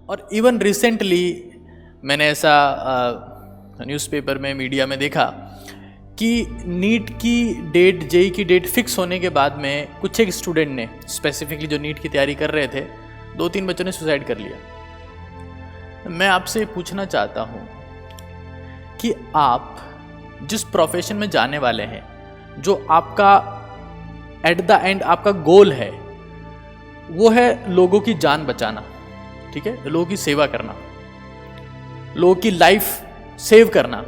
और even recently मैंने ऐसा न्यूज़पेपर में, मीडिया में देखा कि नीट की डेट, जेई की डेट फिक्स होने के बाद में कुछ एक स्टूडेंट ने, स्पेसिफिकली जो नीट की तैयारी कर रहे थे, 2-3 बच्चों ने सुसाइड कर लिया। मैं आपसे पूछना चाहता हूँ कि आप जिस प्रोफेशन में जाने वाले हैं, जो आपका एट द एंड आपका गोल है, वो है लोगों की जान बचाना, ठीक है, लोगों की सेवा करना, लोगों की लाइफ सेव करना।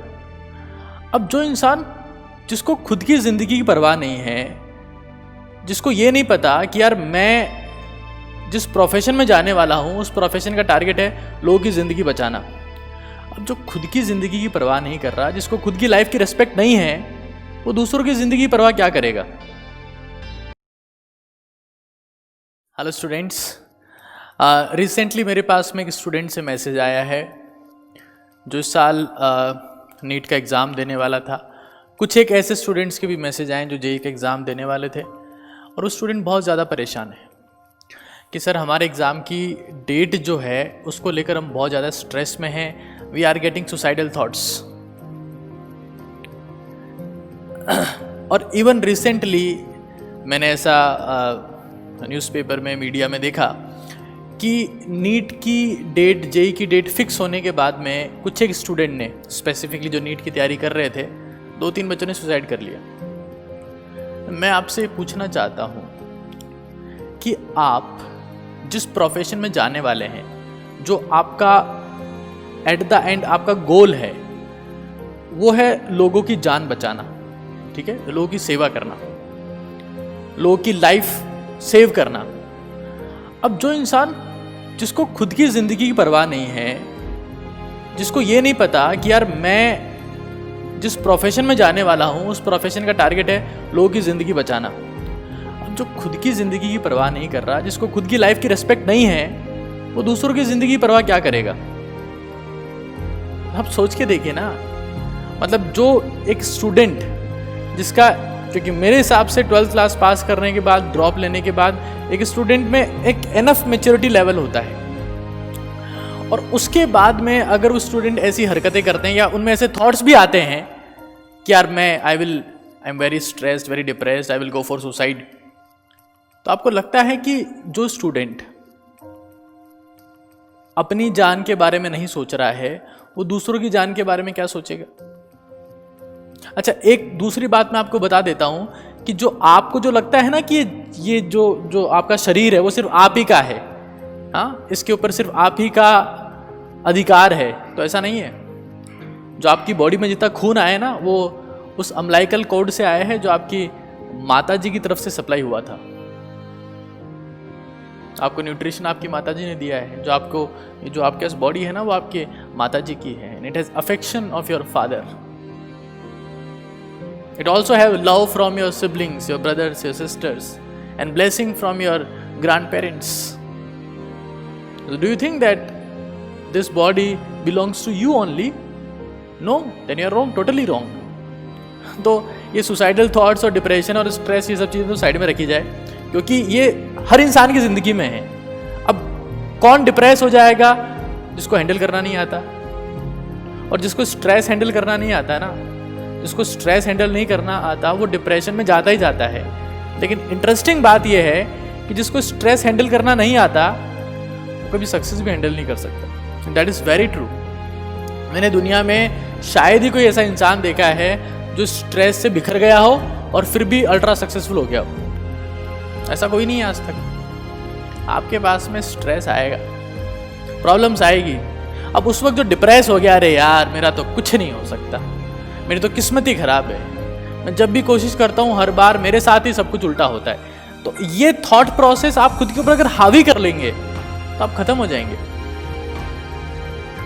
अब जो इंसान जिसको खुद की जिंदगी की परवाह नहीं है, जिसको ये नहीं पता कि यार मैं जिस प्रोफेशन में जाने वाला हूँ उस प्रोफेशन का टारगेट है लोगों की ज़िंदगी बचाना। अब जो खुद की ज़िंदगी की परवाह नहीं कर रहा, जिसको खुद की लाइफ की रिस्पेक्ट नहीं है, वो दूसरों की ज़िंदगी की परवाह क्या करेगा। हेलो स्टूडेंट्स, रिसेंटली मेरे पास में एक स्टूडेंट से मैसेज आया है जो इस साल नीट का एग्ज़ाम देने वाला था। कुछ एक ऐसे स्टूडेंट्स के भी मैसेज आए जो जेई का एग्ज़ाम देने वाले थे, और वो स्टूडेंट बहुत ज़्यादा परेशान है कि सर हमारे एग्ज़ाम की डेट जो है उसको लेकर हम बहुत ज़्यादा स्ट्रेस में हैं, we are getting suicidal thoughts. और इवन रिसेंटली मैंने ऐसा न्यूज़पेपर में, मीडिया में देखा कि नीट की डेट, जेई की डेट फिक्स होने के बाद में कुछ एक स्टूडेंट ने, स्पेसिफिकली जो नीट की तैयारी कर रहे थे, 2-3 बच्चों ने सुसाइड कर लिया। मैं आपसे पूछना चाहता हूँ कि आप जिस प्रोफेशन में जाने वाले हैं, जो आपका एट द एंड आपका गोल है, वो है लोगों की जान बचाना, ठीक है, लोगों की सेवा करना, लोगों की लाइफ सेव करना। अब जो इंसान जिसको खुद की ज़िंदगी की परवाह नहीं है, जिसको ये नहीं पता कि यार मैं जिस प्रोफेशन में जाने वाला हूँ उस प्रोफेशन का टारगेट है लोगों की ज़िंदगी बचाना। अब जो खुद की ज़िंदगी की परवाह नहीं कर रहा, जिसको खुद की लाइफ की रिस्पेक्ट नहीं है, वो दूसरों की ज़िंदगी की परवाह क्या करेगा। आप सोच के देखिए ना, मतलब जो एक स्टूडेंट जिसका, क्योंकि मेरे हिसाब से 12th क्लास पास करने के बाद, ड्रॉप लेने के बाद एक स्टूडेंट में एक एनफ मैच्योरिटी लेवल होता है, और उसके बाद में अगर वो स्टूडेंट ऐसी हरकतें करते हैं या उनमें ऐसे थॉट्स भी आते हैं कि यार I am very stressed, very depressed, I will go for suicide, तो आपको लगता है कि जो स्टूडेंट अपनी जान के बारे में नहीं सोच रहा है, वो दूसरों की जान के बारे में क्या सोचेगा। अच्छा, एक दूसरी बात मैं आपको बता देता हूं कि जो आपको जो लगता है ना कि ये जो आपका शरीर है वो सिर्फ आप ही का है, हाँ, इसके ऊपर सिर्फ आप ही का अधिकार है, तो ऐसा नहीं है। जो आपकी बॉडी में जितना खून आया ना, वो उस अम्लाइकल कोड से आया है जो आपकी माता जी की तरफ से सप्लाई हुआ था। आपको न्यूट्रिशन आपकी माता जी ने दिया है। जो आपके बॉडी है ना, वो आपके माता जी की है। It has affection of your father. It also have love from your siblings, your brothers, your sisters, and blessing from your grandparents. So do you think that this body belongs to you only? No, then you are wrong, totally wrong. तो ये suicidal thoughts और depression और stress, ये सब चीज़ें तो side में रखी जाए, क्योंकि ये हर इंसान की ज़िंदगी में है. अब कौन डिप्रेस हो जाएगा? जिसको हैंडल करना नहीं आता, और जिसको स्ट्रेस हैंडल करना नहीं आता ना, जिसको स्ट्रेस हैंडल नहीं करना आता वो डिप्रेशन में जाता ही जाता है. लेकिन इंटरेस्टिंग बात यह है कि जिसको स्ट्रेस हैंडल करना नहीं आता वो कभी सक्सेस भी हैंडल नहीं कर सकता. That is very true. मैंने दुनिया में शायद ही कोई ऐसा इंसान देखा है जो स्ट्रेस से बिखर गया हो और फिर भी अल्ट्रा सक्सेसफुल हो गया हो. ऐसा कोई नहीं है आज तक. आपके पास में स्ट्रेस आएगा, प्रॉब्लम्स आएगी. अब उस वक्त जो डिप्रेस हो गया, अरे यार मेरा तो कुछ नहीं हो सकता, मेरी तो किस्मत ही खराब है, मैं जब भी कोशिश करता हूँ हर बार मेरे साथ ही सब कुछ उल्टा होता है. तो ये थॉट प्रोसेस आप खुद के ऊपर अगर हावी कर लेंगे तो आप खत्म हो जाएंगे,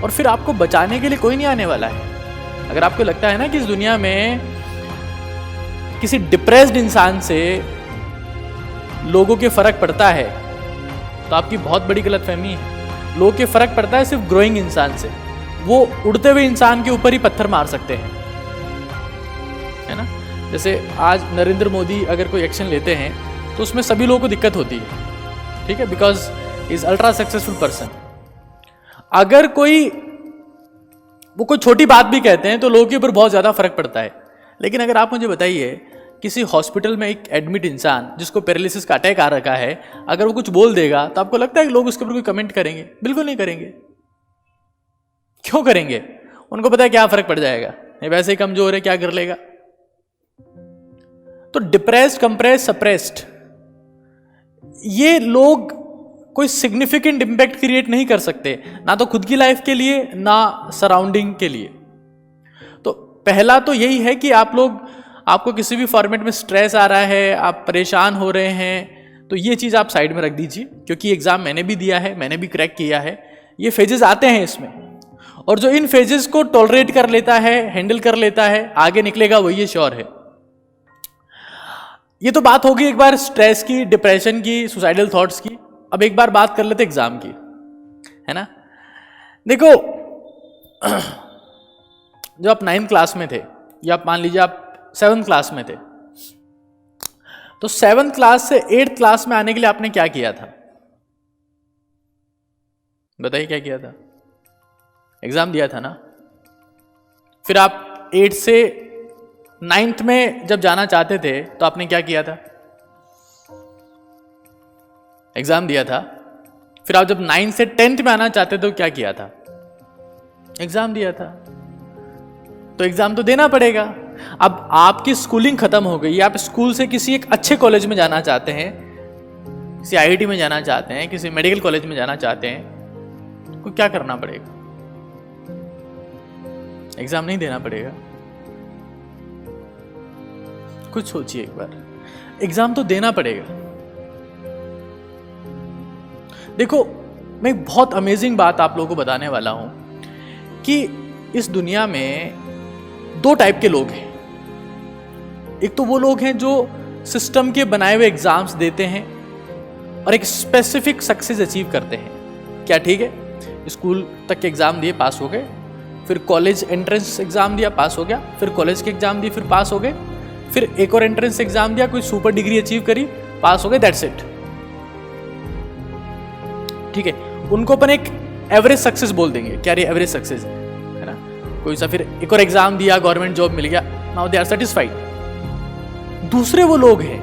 और फिर आपको बचाने के लिए कोई नहीं आने वाला है. अगर आपको लगता है ना कि इस दुनिया में किसी डिप्रेस्ड इंसान से लोगों के फर्क पड़ता है, तो आपकी बहुत बड़ी गलतफहमी है. लोगों के फर्क पड़ता है सिर्फ ग्रोइंग इंसान से. वो उड़ते हुए इंसान के ऊपर ही पत्थर मार सकते हैं, है ना. जैसे आज नरेंद्र मोदी अगर कोई एक्शन लेते हैं तो उसमें सभी लोगों को दिक्कत होती है, ठीक है, because is ultra successful person. अगर वो कोई छोटी बात भी कहते हैं तो लोगों के ऊपर बहुत ज़्यादा फर्क पड़ता है। लेकिन अगर आप मुझे बताइए, किसी हॉस्पिटल में एक एडमिट इंसान जिसको पैरालिसिस का अटैक आ रखा है, अगर वो कुछ बोल देगा तो आपको लगता है कि लोग उसके ऊपर कोई कमेंट करेंगे? बिल्कुल नहीं करेंगे। क्यों करेंगे? उनको पता है क्या फर्क पड़ जाएगा, ये वैसे ही कमजोर है, क्या कर लेगा। तो डिप्रेस्ड, कंप्रेस्ड, सप्रेस्ड, ये लोग कोई सिग्निफिकेंट इंपैक्ट क्रिएट नहीं कर सकते, ना तो खुद की लाइफ के लिए ना सराउंडिंग के लिए। तो पहला तो यही है कि आपको किसी भी फॉर्मेट में स्ट्रेस आ रहा है, आप परेशान हो रहे हैं, तो ये चीज़ आप साइड में रख दीजिए, क्योंकि एग्जाम मैंने भी दिया है, मैंने भी क्रैक किया है। ये फेजेस आते हैं इसमें, और जो इन फेजेस को टॉलरेट कर लेता है, हैंडल कर लेता है, आगे निकलेगा वही श्योर है। ये तो बात होगी एक बार स्ट्रेस की, डिप्रेशन की, सुसाइडल थॉट्स की। अब एक बार बात कर लेते एग्जाम की, है ना। देखो, जब आप 9th क्लास में थे, या आप मान लीजिए आप 7th क्लास में थे, तो 7th क्लास से 8th क्लास में आने के लिए आपने क्या किया था? बताइए क्या किया था? एग्जाम दिया था ना। फिर आप 8 से 9th में जब जाना चाहते थे तो आपने क्या किया था? एग्जाम दिया था। फिर आप जब 9 से 10th में आना चाहते थे तो क्या किया था? एग्जाम दिया था। तो एग्जाम तो देना पड़ेगा। अब आपकी स्कूलिंग खत्म हो गई, आप स्कूल से किसी एक अच्छे कॉलेज में जाना चाहते हैं, किसी IIT में जाना चाहते हैं, किसी मेडिकल कॉलेज में जाना चाहते हैं, तो क्या करना पड़ेगा? एग्जाम नहीं देना पड़ेगा। कुछ सोचिए एक बार, एग्जाम तो देना पड़ेगा। देखो, मैं एक बहुत अमेजिंग बात आप लोगों को बताने वाला हूं कि इस दुनिया में 2 टाइप के लोग हैं। एक तो वो लोग हैं जो सिस्टम के बनाए हुए एग्जाम्स देते हैं और एक स्पेसिफिक सक्सेस अचीव करते हैं। क्या ठीक है? स्कूल तक के एग्जाम दिए, पास हो गए, फिर कॉलेज एंट्रेंस एग्जाम दिया, पास हो गया, फिर कॉलेज के एग्जाम दिए, फिर पास हो गए, फिर एक और एंट्रेंस एग्जाम दिया, कोई सुपर डिग्री अचीव करी, पास हो गए, दैट्स इट। ठीक है, उनको अपन एक एवरेज सक्सेस बोल देंगे। क्या ये एवरेज सक्सेस है ना? कोई सा फिर एक और एग्जाम दिया, गवर्नमेंट जॉब मिल गया, नाउ दे आर सेटिस्फाइड। दूसरे वो लोग हैं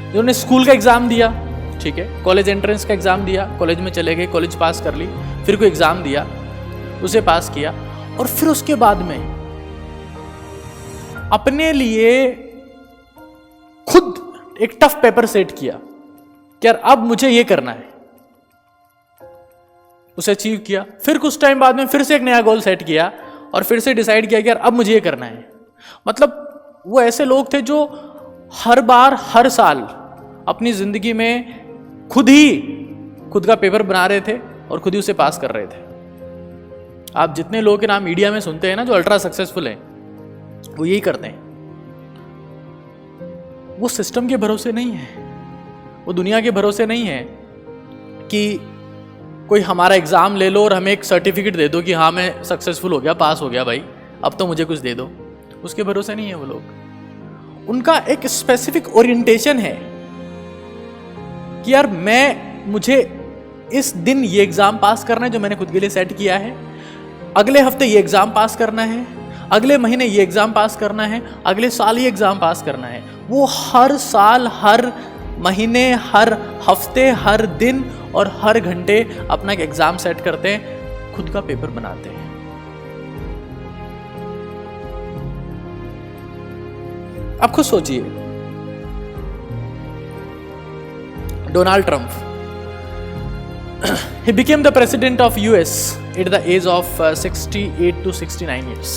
जिन्होंने स्कूल का एग्जाम दिया, ठीक है, कॉलेज एंट्रेंस का एग्जाम दिया, कॉलेज में चले गए, कॉलेज पास कर ली, फिर कोई एग्जाम दिया, उसे पास किया, और फिर उसके बाद में अपने लिए खुद एक टफ पेपर सेट किया कि यार अब मुझे ये करना है, उसे अचीव किया। फिर कुछ टाइम बाद में फिर से एक नया गोल सेट किया और फिर से डिसाइड किया कि यार अब मुझे ये करना है। मतलब वो ऐसे लोग थे जो हर बार, हर साल अपनी जिंदगी में खुद का पेपर बना रहे थे और खुद ही उसे पास कर रहे थे। आप जितने लोगों के नाम मीडिया में सुनते हैं ना जो अल्ट्रा सक्सेसफुल हैं, वो यही करते हैं। वो सिस्टम के भरोसे नहीं है, वो दुनिया के भरोसे नहीं है कि कोई हमारा एग्जाम ले लो और हमें एक सर्टिफिकेट दे दो कि हाँ मैं सक्सेसफुल हो गया, पास हो गया भाई, अब तो मुझे कुछ दे दो। उसके भरोसे नहीं है वो लोग। उनका एक स्पेसिफिक ओरिएंटेशन है कि यार मुझे इस दिन ये एग्जाम पास करना है जो मैंने खुद के लिए सेट किया है, अगले हफ्ते ये एग्जाम पास करना है, अगले महीने ये एग्जाम पास करना है, अगले साल ये एग्जाम पास करना है। वो हर साल, हर महीने, हर हफ्ते, हर दिन और हर घंटे अपना एक एग्जाम सेट करते हैं, खुद का पेपर बनाते हैं। आप खुद सोचिए, Donald Trump, he became the president of US at the age of 68 to 69 years.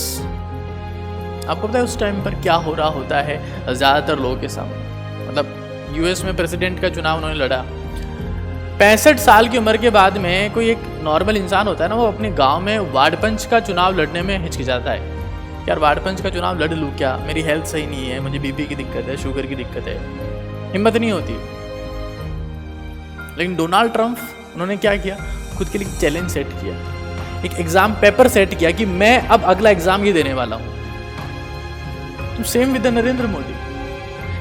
आपको पता है उस टाइम पर क्या हो रहा होता है ज्यादातर लोगों के सामने? मतलब यूएस में प्रेसिडेंट का चुनाव उन्होंने लड़ा। 65 साल की उम्र के बाद में कोई एक नॉर्मल इंसान होता है ना, वो अपने गांव में वार्ड पंच का चुनाव लड़ने में हिचकिचाता है। यार वार्ड पंच का चुनाव लड़ लूँ क्या, मेरी हेल्थ सही नहीं है, मुझे बीपी की दिक्कत है, शुगर की दिक्कत है, हिम्मत नहीं होती। लेकिन डोनाल्ड ट्रंप, उन्होंने क्या किया, खुद के लिए चैलेंज सेट किया, एक एग्जाम पेपर सेट किया कि मैं अब अगला एग्जाम ये देने वाला हूं। Same with Narendra Modi,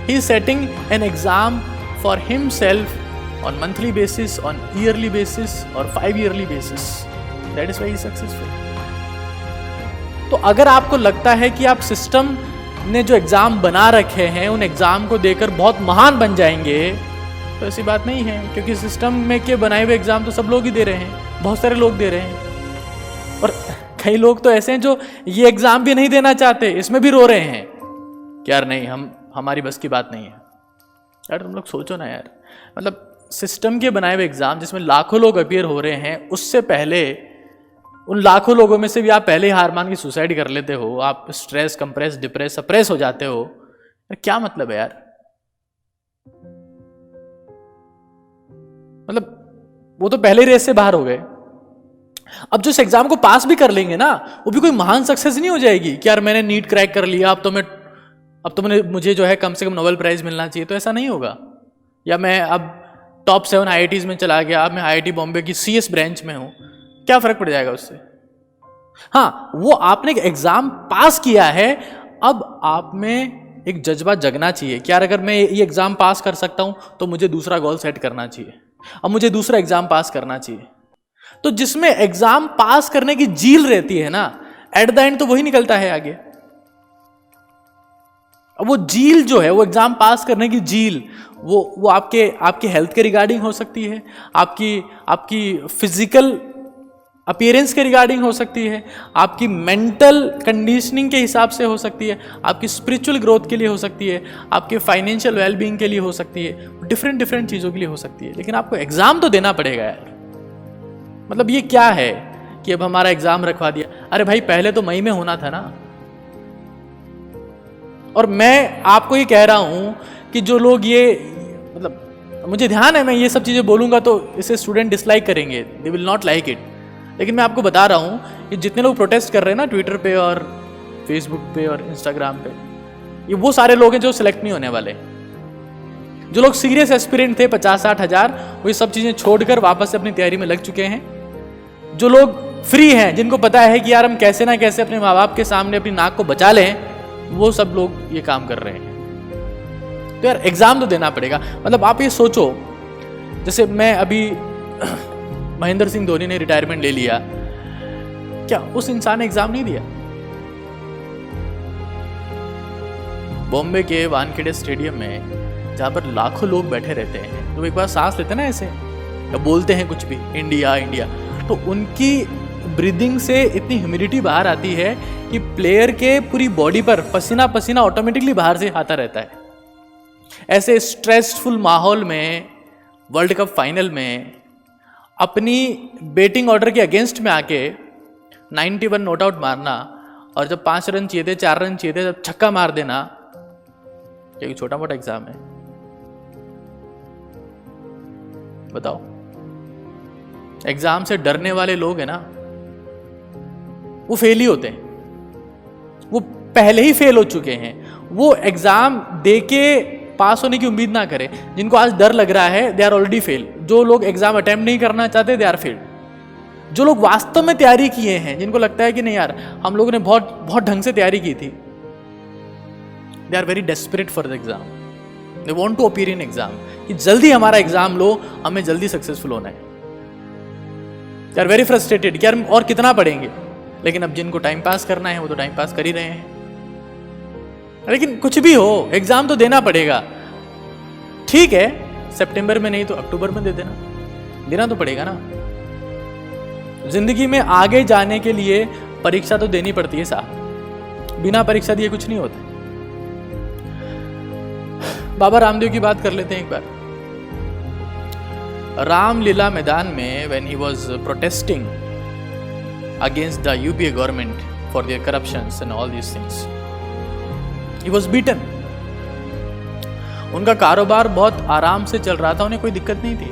he is setting an exam for himself on monthly basis, on yearly basis और 5 yearly basis. That is why successful. तो अगर आपको लगता है कि आप सिस्टम ने जो एग्जाम बना रखे हैं उन एग्जाम को देकर बहुत महान बन जाएंगे, तो ऐसी बात नहीं है, क्योंकि सिस्टम में के बनाए हुए एग्जाम तो सब लोग ही दे रहे हैं, बहुत सारे लोग दे रहे हैं। और कई लोग तो ऐसे हैं जो ये एग्जाम भी नहीं देना चाहते, इसमें भी रो रहे हैं कि यार नहीं, हमारी बस की बात नहीं है। यार तुम लोग सोचो ना यार, मतलब सिस्टम के बनाए हुए एग्जाम जिसमें लाखों लोग अपीयर हो रहे हैं, उससे पहले उन लाखों लोगों में से भी आप पहले ही हार मान के सुसाइड कर लेते हो, आप स्ट्रेस, कंप्रेस, डिप्रेस, सप्रेस हो जाते हो, क्या मतलब है यार? मतलब वो तो पहले ही रेस से बाहर हो गए। अब जो इस एग्जाम को पास भी कर लेंगे ना, वो भी कोई महान सक्सेस नहीं हो जाएगी कि यार मैंने नीट क्रैक कर लिया, अब तो मुझे जो है कम से कम नोबेल प्राइज मिलना चाहिए, तो ऐसा नहीं होगा। या मैं अब टॉप 7 IITs में चला गया, अब मैं IIT बॉम्बे की CS ब्रांच में हूं, क्या फर्क पड़ जाएगा उससे? हाँ, वो आपने एक एग्जाम पास किया है, अब आप में एक जज्बा जगना चाहिए कि यार अगर मैं ये एग्जाम पास कर सकता हूं तो मुझे दूसरा गोल सेट करना चाहिए, अब मुझे दूसरा एग्जाम पास करना चाहिए। तो जिसमें एग्जाम पास करने की जील रहती है ना, एट द एंड तो वही निकलता है आगे। अब वो जील जो है, वो एग्जाम पास करने की जील, वो आपके हेल्थ के रिगार्डिंग हो सकती है, आपकी फिजिकल अपीयरेंस के रिगार्डिंग हो सकती है, आपकी मेंटल कंडीशनिंग के हिसाब से हो सकती है, आपकी स्पिरिचुअल ग्रोथ के लिए हो सकती है, आपके फाइनेंशियल वेलबींग के लिए हो सकती है, डिफरेंट चीज़ों के लिए हो सकती है। लेकिन आपको एग्जाम तो देना पड़ेगा यार। मतलब ये क्या है कि अब हमारा एग्जाम रखवा दिया? अरे भाई, पहले तो मई में होना था ना। और मैं आपको ये कह रहा हूं कि जो लोग ये, मतलब मुझे ध्यान है मैं ये सब चीज़ें बोलूंगा तो इसे स्टूडेंट डिसलाइक करेंगे, they will not like it, लेकिन मैं आपको बता रहा हूं कि जितने लोग प्रोटेस्ट कर रहे हैं ना ट्विटर पे और फेसबुक पे और इंस्टाग्राम पे, ये वो सारे लोग हैं जो सिलेक्ट नहीं होने वाले। जो लोग सीरियस एस्पिरेंट थे 50-60 हज़ार, वो ये सब चीज़ें छोड़कर वापस से अपनी तैयारी में लग चुके हैं। जो लोग फ्री हैं, जिनको पता है कि यार हम कैसे ना कैसे अपने माँ बाप के सामने अपनी नाक को बचा लें, वो सब लोग ये काम कर रहे हैं। तो यार एग्जाम तो देना पड़ेगा। मतलब आप ये सोचो, जैसे मैं अभी महेंद्र सिंह धोनी ने रिटायरमेंट ले लिया, क्या उस इंसान ने एग्जाम नहीं दिया? बॉम्बे के वानखेड़े स्टेडियम में जहां पर लाखों लोग बैठे रहते हैं, तो एक बार सांस लेते ना ऐसे, या बोलते हैं कुछ भी इंडिया इंडिया, तो उनकी ब्रीदिंग से इतनी ह्यूमिडिटी बाहर आती है कि प्लेयर के पूरी बॉडी पर पसीना पसीना ऑटोमेटिकली बाहर से आता रहता है। ऐसे स्ट्रेसफुल माहौल में वर्ल्ड कप फाइनल में अपनी बैटिंग ऑर्डर के अगेंस्ट में आके 91 नॉट आउट मारना, और जब 5 रन चाहिए थे, 4 रन चाहिए थे, जब छक्का मार देना, क्या छोटा मोटा एग्जाम है? बताओ। एग्जाम से डरने वाले लोग हैं ना, वो फेल ही होते हैं, वो पहले ही फेल हो चुके हैं। वो एग्जाम देके पास होने की उम्मीद ना करें। जिनको आज डर लग रहा है, दे आर ऑलरेडी फेल। जो लोग एग्जाम अटेम्प्ट नहीं करना चाहते, दे आर फेल। जो लोग वास्तव में तैयारी किए हैं, जिनको लगता है कि नहीं यार हम लोगों ने बहुत बहुत ढंग से तैयारी की थी, they are very desperate for the exam, they want to appear in exam, कि जल्दी हमारा एग्जाम लो, हमें जल्दी सक्सेसफुल होना है। दे आर वेरी फ्रस्ट्रेटेड कि यार और कितना पढ़ेंगे। लेकिन अब जिनको टाइम पास करना है वो तो टाइम पास कर ही रहे हैं। लेकिन कुछ भी हो, एग्जाम तो देना पड़ेगा। ठीक है, सितंबर में नहीं तो अक्टूबर में दे देना तो पड़ेगा ना। जिंदगी में आगे जाने के लिए परीक्षा तो देनी पड़ती है साहब, बिना परीक्षा दिए कुछ नहीं होता। बाबा रामदेव की बात कर लेते हैं एक बार। रामलीला मैदान में when he was protesting against the UPA government for their corruptions and all these things, he was beaten. उनका कारोबार बहुत आराम से चल रहा था, उन्हें कोई दिक्कत नहीं थी,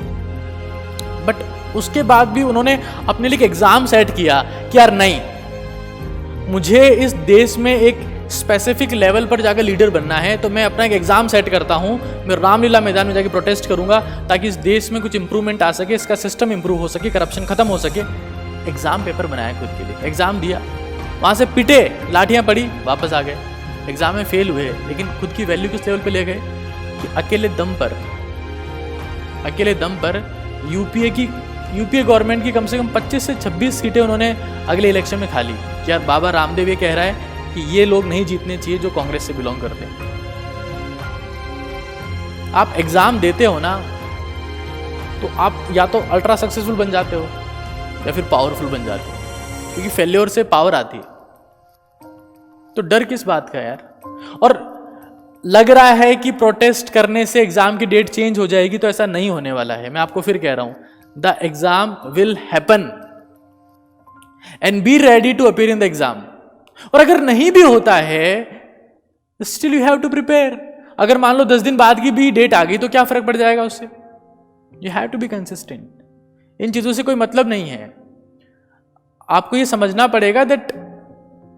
बट उसके बाद भी उन्होंने अपने लिए एग्जाम सेट किया कि यार नहीं, मुझे इस देश में एक स्पेसिफिक लेवल पर जाकर लीडर बनना है, तो मैं अपना एक एग्जाम सेट करता हूं, मैं रामलीला मैदान में जाकर प्रोटेस्ट करूंगा ताकि इस देश में कुछ इंप्रूवमेंट आ सके, इसका सिस्टम इंप्रूव हो सके, करप्शन खत्म हो सके। एग्जाम पेपर बनाया खुद के लिए, एग्जाम दिया, वहां से पिटे, लाठियां पड़ी, वापस आ गए, एग्जाम में फेल हुए, लेकिन खुद की वैल्यू किस लेवल पे ले गए कि अकेले दम पर यूपीए की यूपीए गवर्नमेंट की कम से कम 25 से 26 सीटें उन्होंने अगले इलेक्शन में खा ली कि यार बाबा रामदेव ये कह रहा है कि ये लोग नहीं जीतने चाहिए जो कांग्रेस से बिलोंग करते हैं। आप एग्जाम देते हो ना, तो आप या तो अल्ट्रा सक्सेसफुल बन जाते हो या फिर पावरफुल बन जाते हो, क्योंकि फेल्योर से पावर आती है। तो डर किस बात का यार? और लग रहा है कि प्रोटेस्ट करने से एग्जाम की डेट चेंज हो जाएगी, तो ऐसा नहीं होने वाला है। मैं आपको फिर कह रहा हूं, the exam will happen and be ready to appear in the exam. और अगर नहीं भी होता है, still you have to prepare. अगर मान लो 10 दिन बाद की भी डेट आ गई तो क्या फर्क पड़ जाएगा उससे? You have to be consistent. इन चीजों से कोई मतलब नहीं है। आपको यह समझना पड़ेगा that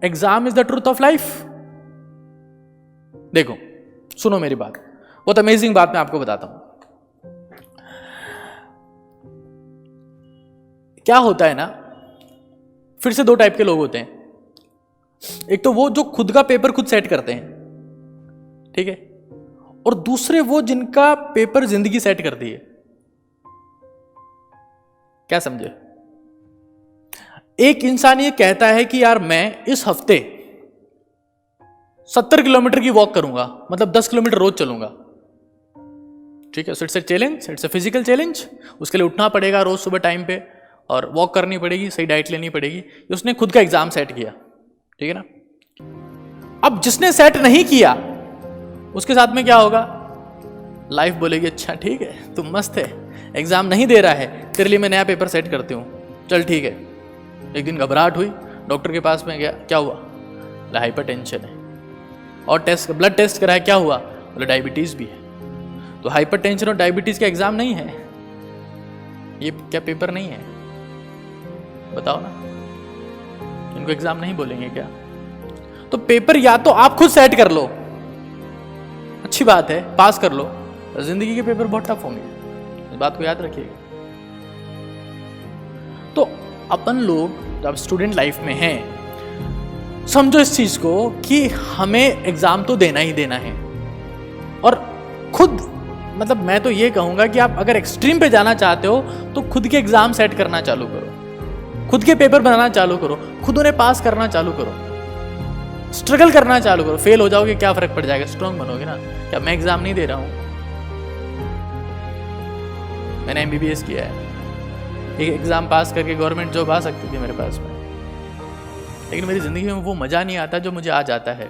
exam is the truth of life. देखो, सुनो मेरी बात, बहुत अमेजिंग बात मैं आपको बताता हूं। क्या होता है ना, फिर से 2 टाइप के लोग होते हैं। एक तो वो जो खुद का पेपर खुद सेट करते हैं, ठीक है, और दूसरे वो जिनका पेपर जिंदगी सेट करती है। क्या समझे? एक इंसान ये कहता है कि यार मैं इस हफ्ते 70 किलोमीटर की वॉक करूंगा, मतलब 10 किलोमीटर रोज चलूंगा, ठीक है। So it's a challenge, it's a physical challenge. उसके लिए उठना पड़ेगा रोज सुबह टाइम पे और वॉक करनी पड़ेगी, सही डाइट लेनी पड़ेगी। उसने खुद का एग्जाम सेट किया, ठीक है ना। अब जिसने सेट नहीं किया उसके साथ में क्या होगा? लाइफ बोलेगी अच्छा ठीक है, तुम मस्त है, एग्जाम नहीं दे रहा है, तेरे लिए मैं नया पेपर सेट करती हूँ, चल ठीक है। एक दिन घबराहट हुई, डॉक्टर के पास में गया, क्या हुआ? बोला हाइपरटेंशन है। और टेस्ट, ब्लड टेस्ट कराया, क्या हुआ? बोला डायबिटीज भी है। तो हाइपरटेंशन और डायबिटीज का एग्जाम नहीं है, ये क्या पेपर नहीं है? बताओ ना, इनको एग्जाम नहीं बोलेंगे क्या? तो पेपर या तो आप खुद सेट कर लो, अच्छी बात है, पास कर लो। जिंदगी के पेपर बहुत टफ होंगे, इस बात को याद रखिएगा। तो अपन लोग जब स्टूडेंट लाइफ में हैं, समझो इस चीज को कि हमें एग्जाम तो देना ही देना है। और खुद, मतलब मैं तो ये कहूंगा कि आप अगर एक्सट्रीम पे जाना चाहते हो तो खुद के एग्जाम सेट करना चालू करो, खुद के पेपर बनाना चालू करो, खुद उन्हें पास करना चालू करो, स्ट्रगल करना चालू करो। फेल हो जाओगे क्या फर्क पड़ जाएगा? स्ट्रांग बनोगे ना। क्या मैं एग्जाम नहीं दे रहा हूं? मैंने एमबीबीएस किया है, एक एग्जाम पास करके गवर्नमेंट जॉब आ सकती थी मेरे पास में, लेकिन मेरी जिंदगी में वो मजा नहीं आता जो मुझे आज आता है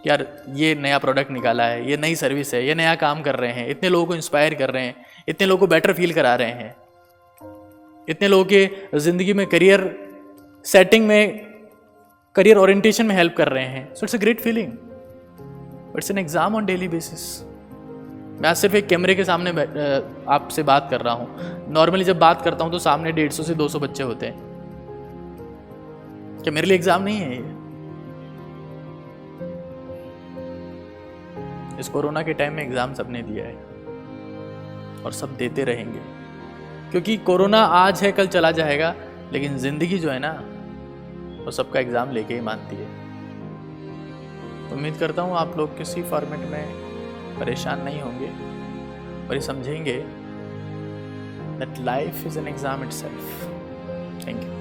कि यार ये नया प्रोडक्ट निकाला है, ये नई सर्विस है, ये नया काम कर रहे हैं, इतने लोगों को इंस्पायर कर रहे हैं, इतने लोगों को बेटर फील करा रहे हैं, इतने लोगों के जिंदगी में करियर सेटिंग में, करियर ओरिएंटेशन में हेल्प कर रहे हैं। So it's a great feeling, it's an exam on daily basis. मैं आज सिर्फ एक कैमरे के सामने आपसे बात कर रहा हूँ। नॉर्मली जब बात करता हूँ तो सामने 150 से 200 बच्चे होते हैं। क्या मेरे लिए एग्जाम नहीं है ये? इस कोरोना के टाइम में एग्जाम सबने दिया है और सब देते रहेंगे, क्योंकि कोरोना आज है कल चला जाएगा, लेकिन जिंदगी जो है ना वो सबका एग्जाम लेके ही मानती है। उम्मीद करता हूँ आप लोग किसी फॉर्मेट में परेशान नहीं होंगे और ये समझेंगे that life is an exam itself. Thank you.